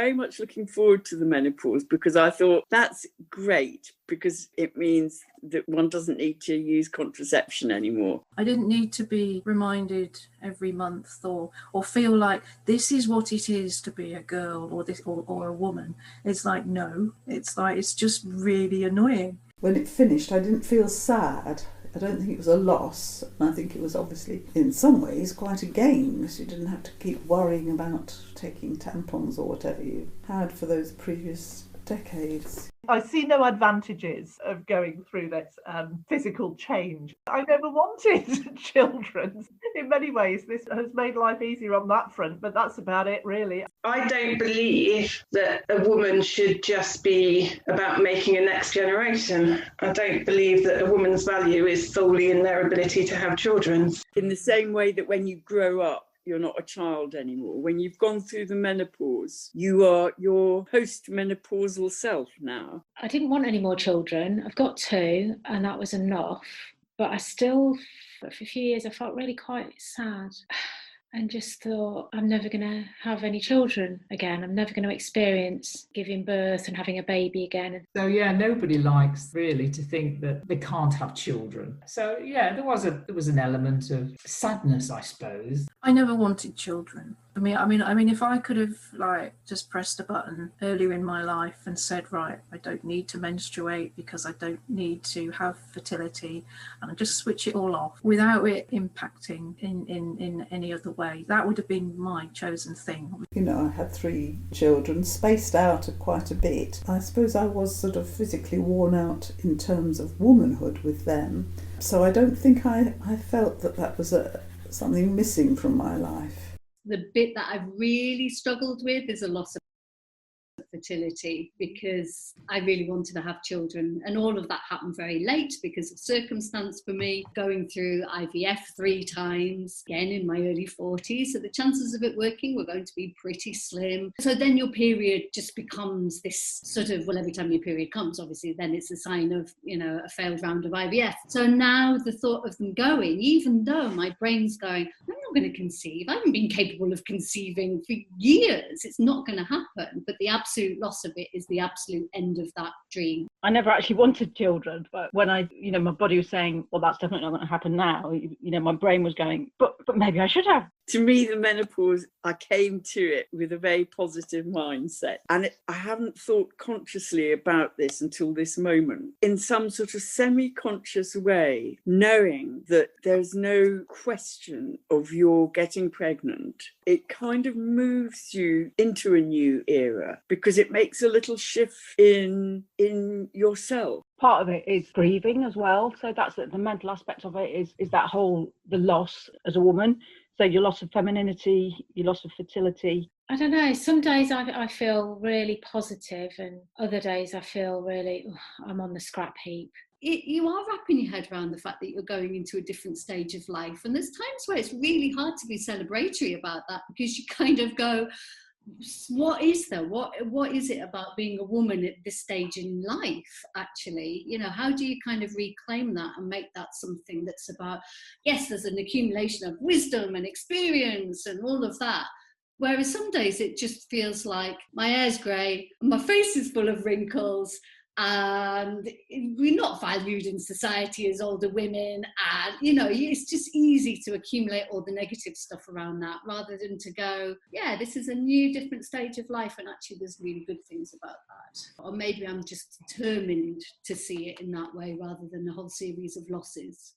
very much looking forward to the menopause because I thought that's great because it means that one doesn't need to use contraception anymore. I didn't need to be reminded every month or feel like this is what it is to be a girl or a woman. It's like, no, it's just really annoying. When it finished, I didn't feel sad. I don't think it was a loss. And I think it was obviously, in some ways, quite a gain because you didn't have to keep worrying about taking tampons or whatever you had for those previous decades. I see no advantages of going through this physical change. I never wanted children. In many ways, this has made life easier on that front, but that's about it, really. I don't believe that a woman should just be about making a next generation. I don't believe that a woman's value is solely in their ability to have children. In the same way that when you grow up, you're not a child anymore. When you've gone through the menopause, you are your post-menopausal self now. I didn't want any more children. I've got 2, and that was enough. But I still, for a few years, I felt really quite sad and just thought, I'm never going to have any children again. I'm never going to experience giving birth and having a baby again. So yeah, nobody likes really to think that they can't have children. So yeah, there was an element of sadness, I suppose. I never wanted children. I mean, if I could have just pressed a button earlier in my life and said, right, I don't need to menstruate because I don't need to have fertility, and I just switch it all off without it impacting in any other way, that would have been my chosen thing. You know, I had 3 children, spaced out quite a bit. I suppose I was sort of physically worn out in terms of womanhood with them. So I don't think I felt that was something missing from my life. The bit that I've really struggled with is a loss of fertility, because I really wanted to have children, and all of that happened very late because of circumstance for me, going through IVF 3 times, again in my early 40s, so the chances of it working were going to be pretty slim. So then your period just becomes this sort of, well, every time your period comes, obviously then it's a sign of, you know, a failed round of IVF. So now the thought of them going, even though my brain's going, I'm not going to conceive, I haven't been capable of conceiving for years, it's not going to happen, but the absolute loss of it is the absolute end of that dream. I never actually wanted children, but when my body was saying, well, that's definitely not going to happen now, my brain was going, but maybe I should have. To me, the menopause, I came to it with a very positive mindset. And I hadn't thought consciously about this until this moment. In some sort of semi-conscious way, knowing that there's no question of your getting pregnant, it kind of moves you into a new era because it makes a little shift in yourself. Part of it is grieving as well. So that's the mental aspect of it is that the loss as a woman. So your loss of femininity, your loss of fertility. I don't know, some days I feel really positive, and other days I feel really, I'm on the scrap heap. You are wrapping your head around the fact that you're going into a different stage of life. And there's times where it's really hard to be celebratory about that, because you kind of go, what is there? What is it about being a woman at this stage in life, actually? You know, how do you kind of reclaim that and make that something that's about, yes, there's an accumulation of wisdom and experience and all of that. Whereas some days it just feels like my hair's grey, my face is full of wrinkles, and we're not valued in society as older women, and it's just easy to accumulate all the negative stuff around that, rather than to go, yeah, this is a new different stage of life, and actually there's really good things about that. Or maybe I'm just determined to see it in that way rather than a whole series of losses.